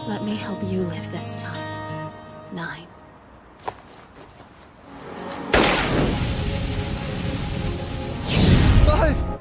Let me help you live this time. 9.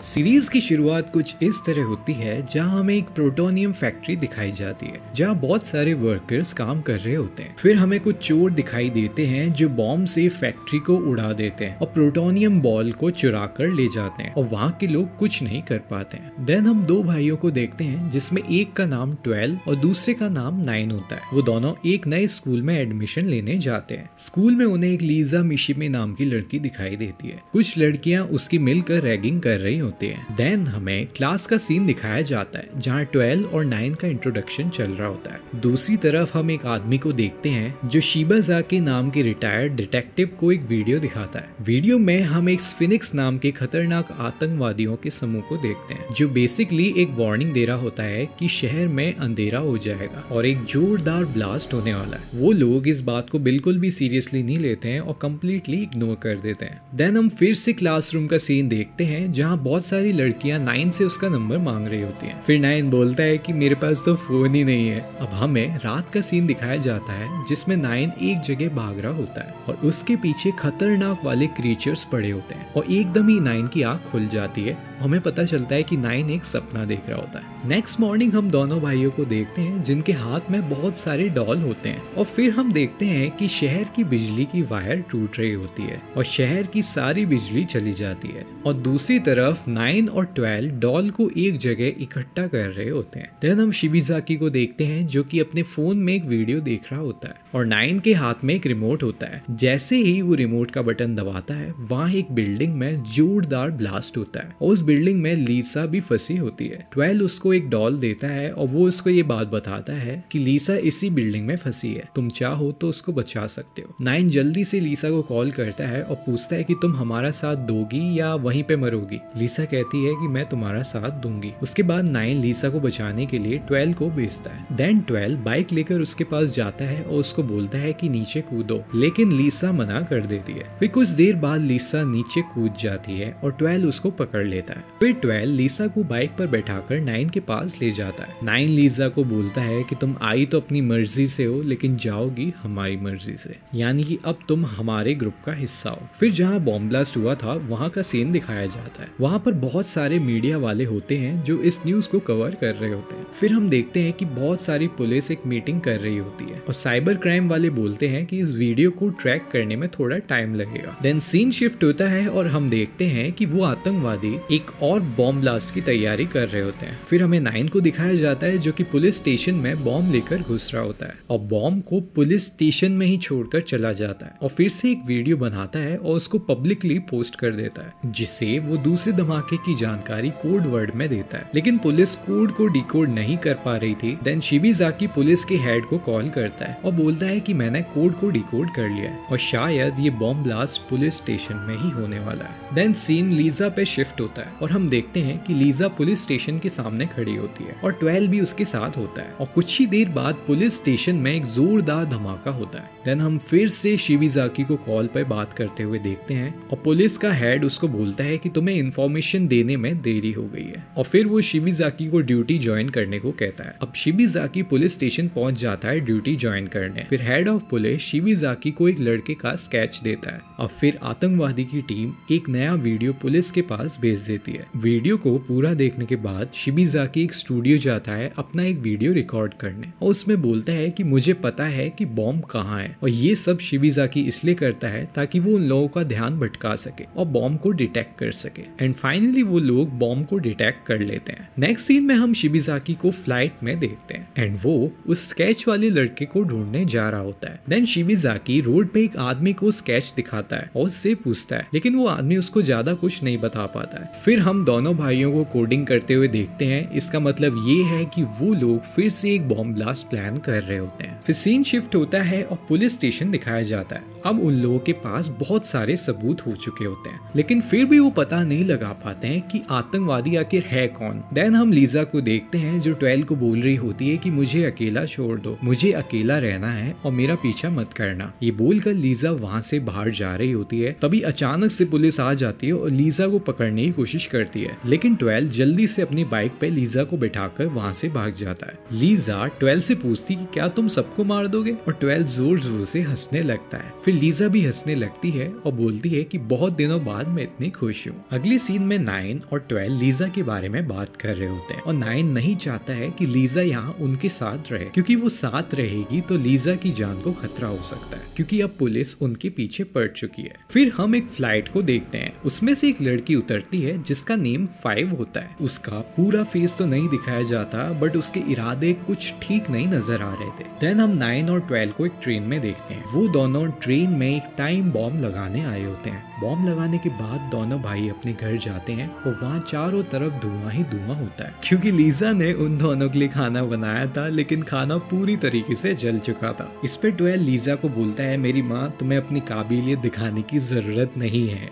Series की शुरुआत कुछ इस तरह होती है जहां हमें एक प्लूटोनियम फैक्ट्री दिखाई जाती है जहां बहुत सारे वर्कर्स काम कर रहे होते हैं। फिर हमें कुछ चोर दिखाई देते हैं जो बॉम्ब से फैक्ट्री को उड़ा देते हैं और प्लूटोनियम बॉल को चुरा कर ले जाते हैं और वहां के लोग कुछ नहीं कर पाते हैं। देन हम दो भाइयों को देखते हैं जिसमें एक का नाम 12 और दूसरे का नाम 9 होता है। वो दोनों एक नए स्कूल में एडमिशन लेने जाते हैं। स्कूल में उन्हें एक लीजा मिशिमे नाम की लड़की दिखाई देती है। कुछ लड़कियां उसकी मिलकर रैगिंग कर रही होती है। देन हमें क्लास का सीन दिखाया जाता है जहां 12 और 9 का इंट्रोडक्शन चल रहा होता है। दूसरी तरफ हम एक आदमी को देखते हैं जो शिबाजाकी नाम के रिटायर्ड डिटेक्टिव को एक वीडियो दिखाता है। वीडियो में हम एक स्फिनिक्स नाम के खतरनाक आतंकवादियों के समूह को देखते हैं जो बेसिकली एक वार्निंग दे रहा होता है कि शहर में अंधेरा हो जाएगा और एक जोरदार ब्लास्ट होने वाला है। वो लोग इस बात को बिल्कुल भी सीरियसली नहीं लेते हैं और कम्प्लीटली इग्नोर कर देते हैं। देन हम फिर से क्लासरूम का सीन देखते हैं जहाँ बहुत सारी लड़कियां 9 से उसका नंबर मांग रही होती हैं। फिर 9 बोलता है कि मेरे पास तो फोन ही नहीं है। अब हमें रात का सीन दिखाया जाता है जिसमें 9 एक जगह भाग रहा होता है और उसके पीछे खतरनाक वाले क्रीचर्स पड़े होते हैं और एकदम ही 9 की आंख खुल जाती है। हमें पता चलता है कि 9 एक सपना देख रहा होता है। नेक्स्ट मॉर्निंग हम दोनों भाइयों को देखते हैं जिनके हाथ में बहुत सारे डॉल होते हैं और फिर हम देखते हैं कि शहर की बिजली की वायर टूट रही होती है और शहर की सारी बिजली चली जाती है और दूसरी तरफ 9 और 12 डॉल को एक जगह इकट्ठा कर रहे होते हैं। देन हम शिबाजाकी को देखते हैं जो कि अपने फोन में एक वीडियो देख रहा होता है और 9 के हाथ में एक रिमोट होता है। जैसे ही वो रिमोट का बटन दबाता है वहाँ एक बिल्डिंग में जोरदार ब्लास्ट होता है और उस बिल्डिंग में लीसा भी फंसी होती है। 12 उसको एक डॉल देता है और वो उसको ये बात बताता है कि लीसा इसी बिल्डिंग में फंसी है, तुम चाहो तो उसको बचा सकते हो। 9 जल्दी से लीसा को कॉल करता है और पूछता है कि तुम हमारा साथ दोगी या वहीं पे मरोगी। लीसा कहती है कि मैं तुम्हारा साथ दूंगी। उसके बाद 9 लीसा को बचाने के लिए 12 को भेजता है। देन 12 बाइक लेकर उसके पास जाता है और उसको बोलता है कि नीचे कूदो, लेकिन लीसा मना कर देती है। फिर कुछ देर बाद लीसा नीचे कूद जाती है और 12 उसको पकड़ लेता है। फिर 12 लीसा को बाइक पर बैठाकर 9 के पास ले जाता है। 9 लीसा को बोलता है कि तुम आई तो अपनी मर्जी से हो लेकिन जाओगी हमारी मर्जी से, यानी कि अब तुम हमारे ग्रुप का हिस्सा हो। फिर जहाँ बॉम्ब ब्लास्ट हुआ था वहाँ का सीन दिखाया जाता है। वहाँ पर बहुत सारे मीडिया वाले होते हैं जो इस न्यूज को कवर कर रहे होते हैं। फिर हम देखते हैं कि बहुत सारी पुलिस एक मीटिंग कर रही होती है और साइबर क्राइम वाले बोलते हैं कि इस वीडियो को ट्रैक करने में थोड़ा टाइम लगेगा। देन सीन शिफ्ट होता है और हम देखते हैं कि वो आतंकवादी एक और बॉम्ब ब्लास्ट की तैयारी कर रहे होते हैं। फिर हमें 9 को दिखाया जाता है जो कि पुलिस स्टेशन में बॉम्ब लेकर घुस रहा होता है और बॉम्ब को पुलिस स्टेशन में ही छोड़कर चला जाता है और फिर से एक वीडियो बनाता है और उसको पब्लिकली पोस्ट कर देता है जिससे वो दूसरे धमाके की जानकारी कोड वर्ड में देता है। लेकिन पुलिस कोड को डिकोड नहीं कर पा रही थी। देन शिबाजाकी पुलिस के हेड को कॉल करता है और बोलता है कि मैंने कोड को डिकोड कर लिया है और शायद ये बॉम्ब ब्लास्ट पुलिस स्टेशन में ही होने वाला है। देन सीन लीजा पे शिफ्ट होता है और हम देखते हैं कि लीजा पुलिस स्टेशन के सामने खड़ी होती है और 12 भी उसके साथ होता है और कुछ ही देर बाद पुलिस स्टेशन में एक जोरदार धमाका होता है। देन हम फिर से शिबाजाकी को कॉल पर बात करते हुए देखते हैं और पुलिस का हेड उसको बोलता है कि तुम्हें इंफॉर्मेशन देने में देरी हो गई है और फिर वो शिबाजाकी को ड्यूटी ज्वाइन करने को कहता है। अब शिबाजाकी पुलिस स्टेशन पहुंच जाता है ड्यूटी ज्वाइन करने। फिर हेड ऑफ पुलिस शिबाजाकी को एक लड़के का स्केच देता है और फिर आतंकवादी की टीम एक नया वीडियो पुलिस के पास भेज देती है। वीडियो को पूरा देखने के बाद शिबाजाकी एक स्टूडियो जाता है अपना एक वीडियो रिकॉर्ड करने और उसमें बोलता है कि मुझे पता है कि बॉम्ब कहाँ है और ये सब शिबाजाकी इसलिए करता है ताकि वो उन लोगों का ध्यान भटका सके और बॉम्ब को डिटेक्ट कर सके। एंड फाइनली वो लोग बॉम्ब को डिटेक्ट कर लेते हैं। नेक्स्ट सीन में हम शिबाजाकी को फ्लाइट में देखते हैं एंड वो उस स्केच वाले लड़के को ढूंढने जा रहा होता है। देन शिबाजाकी रोड पे एक आदमी को स्केच दिखाता है और उससे पूछता है, लेकिन वो आदमी उसको ज्यादा कुछ नहीं बता पाता है। फिर हम दोनों भाइयों को कोडिंग करते हुए देखते हैं। इसका मतलब ये है कि वो लोग फिर से एक बॉम्ब ब्लास्ट प्लान कर रहे होते हैं। फिर सीन शिफ्ट होता है और पुलिस स्टेशन दिखाया जाता है। अब उन लोगों के पास बहुत सारे सबूत हो चुके होते हैं लेकिन फिर भी वो पता नहीं लगा पाते हैं कि आतंकवादी आखिर है कौन। देन हम लीजा को देखते हैं जो 12 को बोल रही होती है कि मुझे अकेला छोड़ दो, मुझे अकेला रहना है और मेरा पीछा मत करना। ये बोलकर लीजा वहाँ से बाहर जा रही होती है। तभी अचानक से पुलिस आ जाती है और लीजा को पकड़ने की कोशिश कोशिश करती है, लेकिन 12 जल्दी से अपनी बाइक पे लीजा को बिठाकर वहाँ से भाग जाता है। लीजा 12 से पूछती कि क्या तुम सबको मार दोगे, और 12 जोर जोर से हंसने लगता है। फिर लीजा भी हंसने लगती है और बोलती है कि बहुत दिनों बाद मैं इतनी खुश हूँ। अगले सीन में 9 और 12 लीजा के बारे में बात कर रहे होते हैं, और 9 नहीं चाहता है कि लीजा यहाँ उनके साथ रहे, क्योंकि वो साथ रहेगी तो लीजा की जान को खतरा हो सकता है, क्योंकि अब पुलिस उनके पीछे पड़ चुकी है। फिर हम एक फ्लाइट को देखते हैं, उसमें से एक लड़की उतरती है जिसका नेम 5 होता है। उसका पूरा फेस तो नहीं दिखाया जाता, बट उसके इरादे कुछ ठीक नहीं नजर आ रहे थे। देन हम 9 और 12 को एक ट्रेन में देखते हैं। वो दोनों ट्रेन में एक टाइम बॉम्ब लगाने आए होते हैं। बॉम्ब लगाने के बाद दोनों भाई अपने घर जाते हैं और वहाँ चारों तरफ धुआं ही धुआं होता है, क्योंकि लीजा ने उन दोनों के लिए खाना बनाया था, लेकिन खाना पूरी तरीके से जल चुका था। इस पे 12 लीजा को बोलता है, मेरी माँ, तुम्हें अपनी काबिलियत दिखाने की जरूरत नहीं है।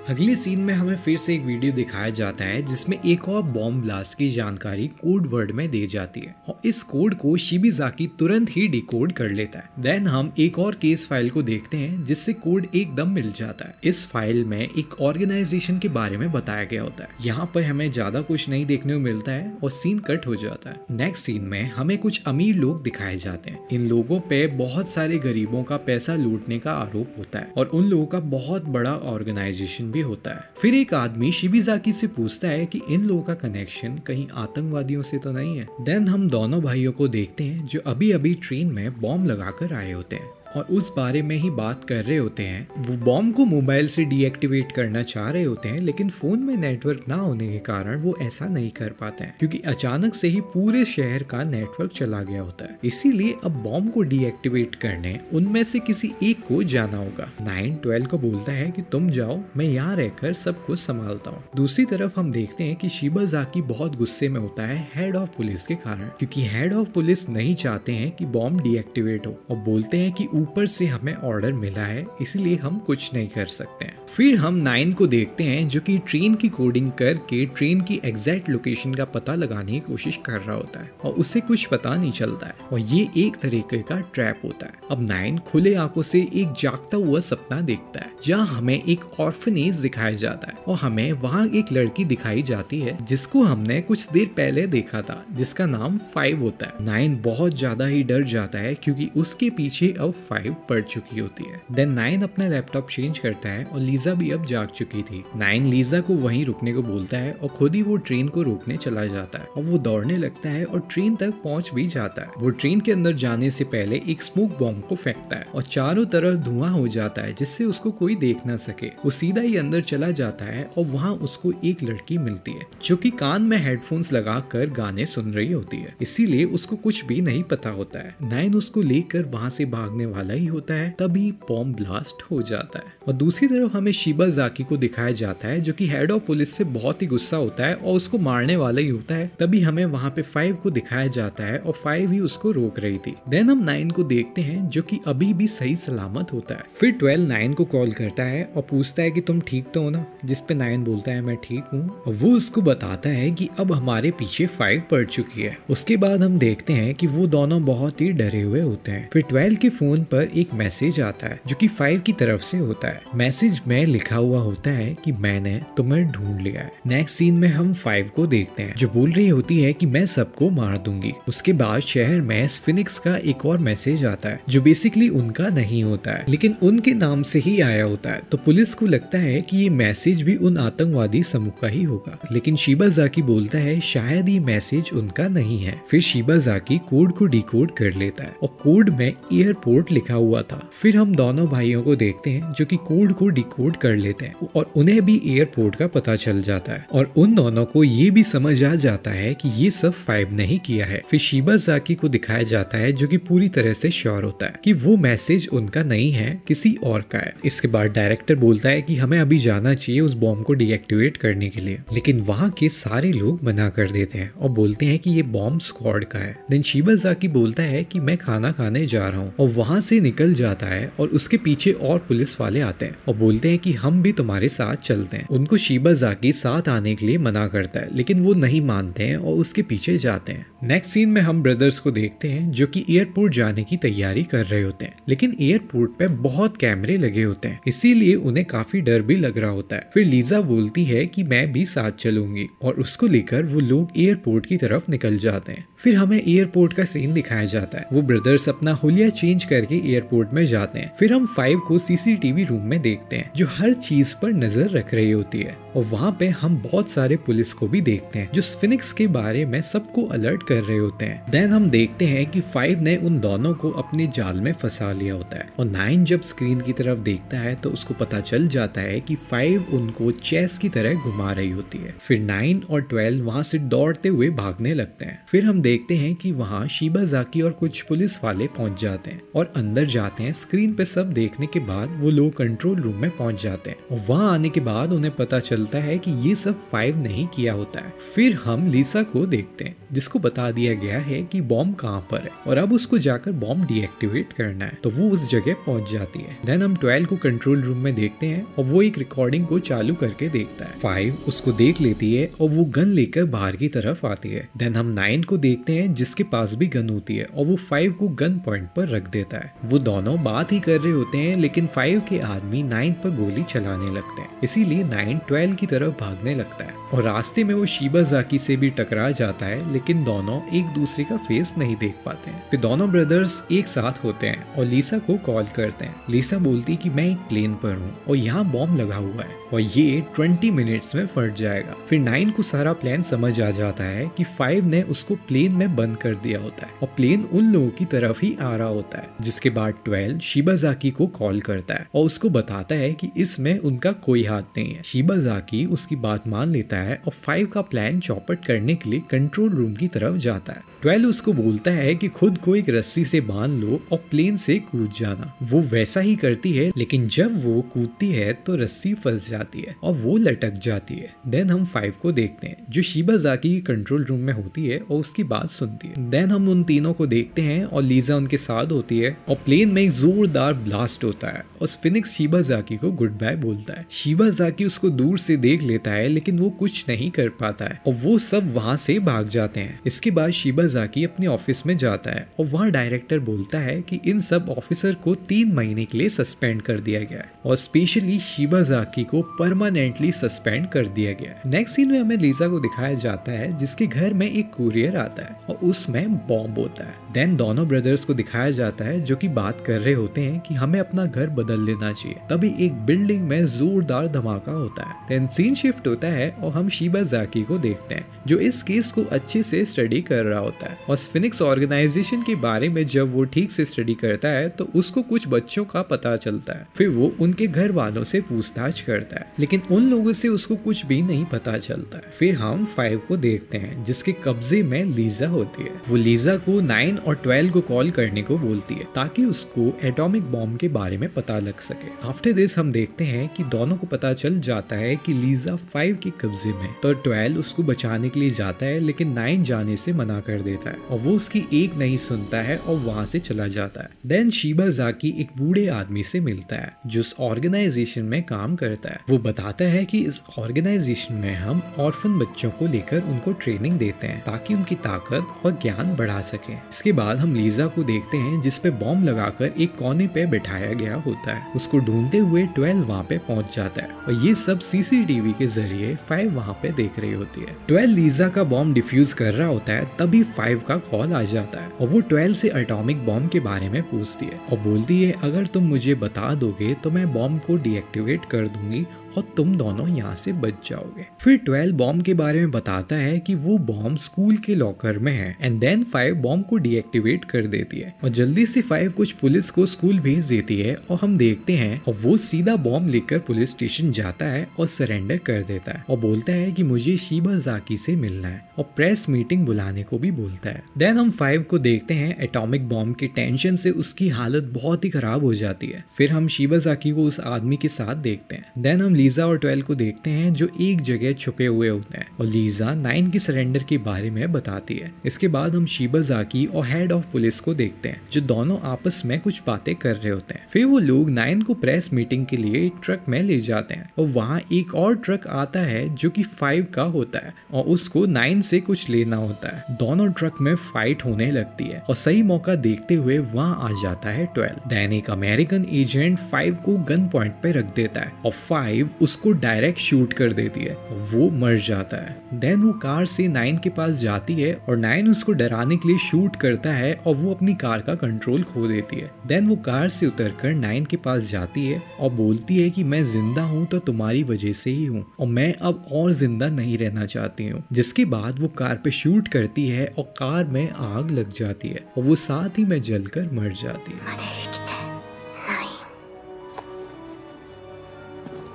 अगले सीन में हमें फिर से एक वीडियो दिखाया जाता है जिसमें एक और बॉम्ब ब्लास्ट की जानकारी कोड वर्ड में दी जाती है, और इस कोड को शिबिजाकी तुरंत ही डिकोड कर लेता है। देन हम एक और केस फाइल को देखते हैं जिससे कोड एकदम मिल जाता है। इस फाइल में एक ऑर्गेनाइजेशन के बारे में बताया गया होता है। यहाँ पर हमें ज्यादा कुछ नहीं देखने को मिलता है और सीन कट हो जाता है। नेक्स्ट सीन में हमें कुछ अमीर लोग दिखाए जाते हैं। इन लोगों पे बहुत सारे गरीबों का पैसा लूटने का आरोप होता है, और उन लोगों का बहुत बड़ा ऑर्गेनाइजेशन भी होता है। फिर एक आदमी शिबिजाकी से पूछता है कि इन लोगों का कनेक्शन कहीं आतंकवादियों से तो नहीं है। देन हम दोनों भाइयों को देखते हैं जो अभी अभी ट्रेन में बॉम्ब लगाकर आए होते हैं और उस बारे में ही बात कर रहे होते हैं। वो बॉम्ब को मोबाइल से डीएक्टिवेट करना चाह रहे होते हैं, लेकिन फोन में नेटवर्क ना होने के कारण वो ऐसा नहीं कर पाते हैं, क्योंकि अचानक से ही पूरे शहर का नेटवर्क चला गया होता है। इसीलिए अब बॉम्ब को डीएक्टिवेट करने उनमें से किसी एक को जाना होगा। 9 12 को बोलता है कि तुम जाओ, मैं यहाँ रहकर सब कुछ संभालता हूँ। दूसरी तरफ हम देखते हैं कि शिबिजाकी बहुत गुस्से में होता है हेड ऑफ पुलिस के कारण, क्योंकि हेड ऑफ पुलिस नहीं चाहते हैं कि बॉम्ब डीएक्टिवेट हो, और बोलते हैं कि ऊपर से हमें ऑर्डर मिला है, इसलिए हम कुछ नहीं कर सकते हैं। फिर हम 9 को देखते हैं जो कि ट्रेन की कोडिंग करके ट्रेन की एग्जैक्ट लोकेशन का पता लगाने की कोशिश कर रहा होता है, और उससे कुछ पता नहीं चलता है, और ये एक तरीके का ट्रैप होता है। अब 9 खुले आंखों से एक जागता हुआ सपना देखता है, जहाँ हमें एक ऑर्फनेज दिखाया जाता है, और हमें वहाँ एक लड़की दिखाई जाती है जिसको हमने कुछ देर पहले देखा था, जिसका नाम 5 होता है। 9 बहुत ज्यादा ही डर जाता है, क्योंकि उसके पीछे अब 5 पड़ चुकी होती है। देन 9 अपना लैपटॉप चेंज करता है, और लीजा भी अब जाग चुकी थी। 9 लीजा को वहीं रुकने को बोलता है, और खुद ही वो ट्रेन को रोकने चला जाता है, और वो दौड़ने लगता है और ट्रेन तक पहुंच भी जाता है। वो ट्रेन के अंदर जाने से पहले एक स्मोक बॉम्ब को फेंकता है, और चारों तरफ धुआं हो जाता है, जिससे उसको कोई देख ना सके। वो सीधा ही अंदर चला जाता है, और वहाँ उसको एक लड़की मिलती है जो कि कान में हेडफोन्स लगाकर गाने सुन रही होती है, इसीलिए उसको कुछ भी नहीं पता होता है। 9 उसको लेकर वहाँ से भागने वाला ही होता है, तभी बॉम्ब ब्लास्ट हो जाता है। और दूसरी तरफ हमें शिबिजाकी को दिखाया जाता है जो कि हेड ऑफ पुलिस से बहुत ही गुस्सा होता है और उसको मारने वाला ही होता है। तभी हमें वहाँ पे 5 को दिखाया जाता है, और 5 ही उसको रोक रही थी। देन हम 9 को देखते हैं जो कि अभी भी सही सलामत होता है। फिर 12 9 को कॉल करता है और पूछता है कि तुम ठीक तो हो ना, जिस पे 9 बोलता है मैं ठीक हूँ, और वो उसको बताता है कि अब हमारे पीछे 5 पड़ चुकी है। उसके बाद हम देखते हैं कि वो दोनों बहुत ही डरे हुए होते हैं। फिर 12 के फोन पर एक मैसेज आता है जो कि 5 की तरफ से होता है। मैसेज में लिखा हुआ होता है कि मैंने तुम्हें ढूंढ लिया है। नेक्स्ट सीन में हम 5 को देखते हैं जो बोल रही होती है कि मैं सबको मार दूंगी। उसके बाद शहर में स्फिनिक्स का एक और मैसेज आता है जो बेसिकली उनका नहीं होता है, लेकिन उनके नाम से ही आया होता है। तो पुलिस को लगता है कि ये मैसेज भी उन आतंकवादी समूह का ही होगा, लेकिन शिबिजाकी बोलता है शायद ये मैसेज उनका नहीं है। फिर शिबिजाकी कोड को डिकोड कर लेता है, और कोड में एयरपोर्ट लिखा हुआ था। फिर हम दोनों भाइयों को देखते हैं जो कि कोड को डिकोड कर लेते हैं, और उन्हें भी एयरपोर्ट का पता चल जाता है, और उन दोनों को ये भी समझ आ जाता है कि ये सब 5 ने ही किया है। फिर शिबिजाकी को दिखाया जाता है जो कि पूरी तरह से श्योर होता है कि वो मैसेज उनका नहीं है, किसी और का है। इसके बाद डायरेक्टर बोलता है कि हमें अभी जाना चाहिए उस बॉम्ब को डीएक्टिवेट करने के लिए, लेकिन वहाँ के सारे लोग मना कर देते हैं और बोलते हैं कि ये बॉम्ब स्क्वाड का है। देन शिबिजाकी बोलता है कि मैं खाना खाने जा रहा हूँ, और वहाँ से निकल जाता है और उसके पीछे और पुलिस वाले आते हैं और बोलते हैं कि हम भी तुम्हारे साथ चलते हैं। उनको शिबाजाकी साथ आने के लिए मना करता है लेकिन वो नहीं मानते हैं और उसके पीछे जाते हैं। नेक्स्ट सीन में हम ब्रदर्स को देखते हैं जो कि एयरपोर्ट जाने की तैयारी कर रहे होते हैं, लेकिन एयरपोर्ट पे बहुत कैमरे लगे होते हैं, इसीलिए उन्हें काफी डर भी लग रहा होता है। फिर लीजा बोलती है कि मैं भी साथ चलूंगी और उसको लेकर वो लोग एयरपोर्ट की तरफ निकल जाते हैं। फिर हमें एयरपोर्ट का सीन दिखाया जाता है। वो ब्रदर्स अपना हुलिया चेंज करके एयरपोर्ट में जाते हैं। फिर हम 5 को सीसीटीवी रूम में देखते हैं जो हर चीज पर नजर रख रही होती है और वहाँ पे हम बहुत सारे पुलिस को भी देखते हैं जो स्फिनिक्स के बारे में सबको अलर्ट कर रहे होते हैं। देन हम देखते हैं कि 5 ने उन दोनों को अपने जाल में फंसा लिया होता है और 9 जब स्क्रीन की तरफ देखता है तो उसको पता चल जाता है कि 5 उनको चेस की तरह घुमा रही होती है। फिर 9 और 12 वहाँ से दौड़ते हुए भागने लगते हैं। फिर हम देखते हैं कि वहाँ शिबाजाकी और कुछ पुलिस वाले पहुंच जाते हैं और अंदर जाते हैं। स्क्रीन पे सब देखने के बाद वो लोग कंट्रोल रूम में पहुंच जाते हैं और वहाँ आने के बाद उन्हें पता चलता है कि ये सब 5 नहीं किया होता है। फिर हम लीसा को देखते हैं जिसको बता दिया गया है कि बॉम्ब कहाँ पर है और अब उसको जाकर बॉम्ब डीएक्टिवेट करना है, तो वो उस जगह पहुंच जाती है। देन हम 12 को कंट्रोल रूम में देखते हैं और वो एक रिकॉर्डिंग को चालू करके देखता है। 5 उसको देख लेती है और वो गन लेकर बाहर की तरफ आती है। देन हम 9 को देखते हैं जिसके पास भी गन होती है और वो 5 को गन पॉइंट पर रख देता है। वो दोनों बात ही कर रहे होते हैं लेकिन 5 के आदमी 9 पर गोली चलाने लगते हैं, इसीलिए 9 12 की तरफ भागने लगता है और रास्ते में वो शिबाजाकी से भी टकरा जाता है लेकिन दोनों एक दूसरे का फेस नहीं देख पाते हैं। फिर दोनों ब्रदर्स एक साथ होते हैं और लीसा को कॉल करते हैं। लीसा बोलती कि मैं एक प्लेन पर हूँ और यहाँ बॉम्ब लगा हुआ है और ये 20 मिनट्स में फट जाएगा। फिर 9 को सारा प्लान समझ आ जाता है कि 5 ने उसको प्लेन में बंद कर दिया होता है और प्लेन उन लोगों की तरफ ही आ रहा होता है। जिसके बाद 12 शिबाजाकी को कॉल करता है और उसको बताता है कि इसमें उनका कोई हाथ नहीं है। शिबाजाकी उसकी बात मान लेता है और 5 का प्लान चौपट करने के लिए कंट्रोल रूम की तरफ जाता है। 12 उसको बोलता है कि खुद को एक रस्सी से बांध लो और प्लेन से कूद जाना। वो वैसा ही करती है लेकिन जब वो कूदती है तो रस्सी फंस जाती है और वो लटक जाती है। देन हम 5 को देखते हैं जो शिबाजाकी की कंट्रोल रूम में होती है और उसकी बात सुनती है। देन हम उन तीनों को देखते हैं और लीजा उनके साथ होती है और प्लेन में एक जोरदार ब्लास्ट होता है और स्फिनिक्स शिबाजाकी को गुड बाय बोलता है। शिबाजाकी उसको दूर से देख लेता है लेकिन वो कुछ नहीं कर पाता है और वो सब वहाँ से भाग जाते हैं। इसके बाद शिबाजाकी अपने ऑफिस में जाता है और वहाँ डायरेक्टर बोलता है कि इन सब ऑफिसर को 3 महीने के लिए सस्पेंड कर दिया गया है और स्पेशली शिबाजाकी को परमानेंटली सस्पेंड कर दिया गया है। नेक्स्ट सीन में हमें लीजा को दिखाया जाता है जिसके घर में एक कुरियर आता है और उसमें बॉम्ब होता है। देन दोनों ब्रदर्स को दिखाया जाता है जो कि बात कर रहे होते हैं कि हमें अपना घर बदल लेना चाहिए। तभी एक बिल्डिंग में जोरदार धमाका होता है। देन सीन शिफ्ट होता है और हम शिबाजाकी को देखते हैं जो इस केस को अच्छे से स्टडी कर रहा होता है और स्फिनिक्स ऑर्गेनाइजेशन के बारे में जब वो ठीक से स्टडी करता है तो उसको कुछ बच्चों का पता चलता है। फिर वो उनके घर वालों से पूछताछ करता है लेकिन उन लोगों से उसको कुछ भी नहीं पता चलता है। फिर हम 5 को देखते हैं जिसके कब्जे में लीजा होती है। वो लीजा को 9 और 12 को कॉल करने को बोलती है ताकि उसको एटॉमिक बॉम्ब के बारे में पता लग सके। आफ्टर दिस हम देखते हैं कि दोनों को पता चल जाता है कि लीजा 5 के कब्जे में, तो 12 उसको बचाने के लिए जाता है लेकिन 9 जाने से मना कर देता है और वो उसकी एक नहीं सुनता है और वहाँ से चला जाता है। देन शिबाजाकी एक बूढ़े आदमी से मिलता है जो उस ऑर्गेनाइजेशन में काम करता है। वो बताता है कि इस ऑर्गेनाइजेशन में हम ऑर्फन बच्चों को लेकर उनको ट्रेनिंग देते हैं ताकि उनकी ताकत और ज्ञान बढ़ा सके। इसके बाद हम लीजा को देखते हैं जिसपे बॉम्ब लगाकर एक कोने पे बैठाया गया होता है। उसको ढूंढते हुए 12 वहाँ पे पहुंच जाता है और ये सब सीसीटीवी के जरिए 5 वहाँ पे देख रही होती है। 12 लीजा का बॉम्ब डिफ्यूज कर रहा होता है तभी 5 का कॉल आ जाता है और वो 12 से एटॉमिक बॉम्ब के बारे में पूछती है और बोलती है अगर तुम मुझे बता दोगे तो मैं बॉम्ब को डीएक्टिवेट कर दूंगी और तुम दोनों यहाँ से बच जाओगे। फिर 12 बॉम्ब के बारे में बताता है कि वो बॉम्ब स्कूल के लॉकर में है एंड देन 5 बॉम्ब को डीएक्टिवेट कर देती है और जल्दी से 5 कुछ पुलिस को स्कूल भेज देती है और हम देखते हैं और वो सीधा बॉम्ब लेकर पुलिस स्टेशन जाता है और सरेंडर कर देता है और बोलता है कि मुझे शिबाजाकी से मिलना है और प्रेस मीटिंग बुलाने को भी बोलता है। देन हम 5 को देखते हैं एटॉमिक बॉम्ब की टेंशन से उसकी हालत बहुत ही खराब हो जाती है। फिर हम शिबाजाकी को उस आदमी के साथ देखते हैं। देन हम लीजा और 12 को देखते हैं जो एक जगह छुपे हुए होते हैं और लीजा 9 की सरेंडर के बारे में बताती है। इसके बाद हम शिबाजाकी और हेड ऑफ पुलिस को देखते हैं जो दोनों आपस में कुछ बातें कर रहे होते हैं। फिर वो लोग 9 को प्रेस मीटिंग के लिए एक ट्रक में ले जाते हैं और वहाँ एक और ट्रक आता है जो कि 5 का होता है और उसको 9 से कुछ लेना होता है। दोनों ट्रक में फाइट होने लगती है और सही मौका देखते हुए वहाँ आ जाता है 12। देन एक अमेरिकन एजेंट 5 को गन पॉइंट पे रख देता है और 5 उसको डायरेक्ट शूट कर देती है और वो मर जाता है। देन वो कार से 9 के पास जाती है और 9 उसको डराने के लिए शूट करता है और वो अपनी कार का कंट्रोल खो देती है। देन वो कार से उतरकर 9 के पास जाती है और बोलती है कि मैं जिंदा हूँ तो तुम्हारी वजह से ही हूँ और मैं अब और जिंदा नहीं रहना चाहती हूँ। जिसके बाद वो कार पे शूट करती है और कार में आग लग जाती है और वो साथ ही में जलकर मर जाती है।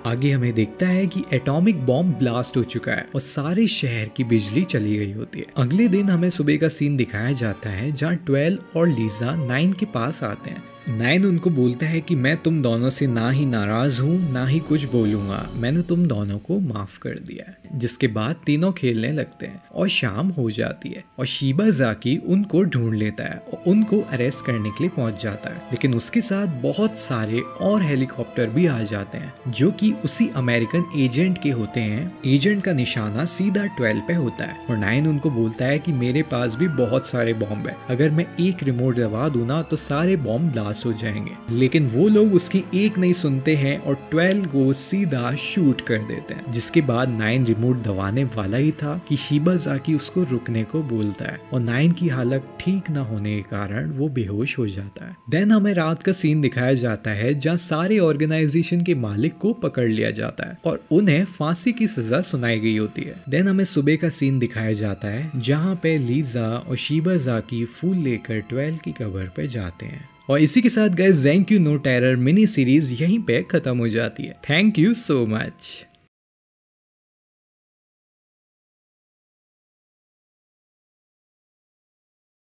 आगे हमें दिखता है कि एटॉमिक बॉम्ब ब्लास्ट हो चुका है और सारे शहर की बिजली चली गई होती है। अगले दिन हमें सुबह का सीन दिखाया जाता है जहाँ 12 और लीजा 9 के पास आते हैं। 9 उनको बोलता है कि मैं तुम दोनों से ना ही नाराज हूँ ना ही कुछ बोलूंगा, मैंने तुम दोनों को माफ कर दिया है। जिसके बाद तीनों खेलने लगते हैं और शाम हो जाती है और शिबाजाकी उनको ढूंढ लेता है और उनको अरेस्ट करने के लिए पहुंच जाता है। लेकिन उसके साथ बहुत सारे और हेलीकॉप्टर भी आ जाते हैं जो कि उसी अमेरिकन एजेंट के होते हैं। एजेंट का निशाना सीधा 12 पे होता है और 9 उनको बोलता है कि मेरे पास भी बहुत सारे बॉम्ब है, अगर मैं एक रिमोट दबा दूं ना तो सारे बॉम्ब ब्लास्ट हो जाएंगे। लेकिन वो लोग उसकी एक नहीं सुनते हैं और 12 को सीधा शूट कर देते हैं। जिसके बाद 9 रिमोट दबाने वाला ही था कि शिबाजाकी उसको रुकने को बोलता है और 9 की हालत ठीक ना होने के कारण वो बेहोश हो जाता है। देन हमें रात का सीन दिखाया जाता है जहाँ सारे ऑर्गेनाइजेशन के मालिक को पकड़ लिया जाता है और उन्हें फांसी की सजा सुनाई गई होती है। देन हमें सुबह का सीन दिखाया जाता है जहाँ पे लीजा और शिबाजाकी फूल लेकर 12 की कब्र पे जाते हैं। और इसी के साथ guys Zankyou no Terror mini series यहीं पे खत्म हो जाती है। Thank you so much.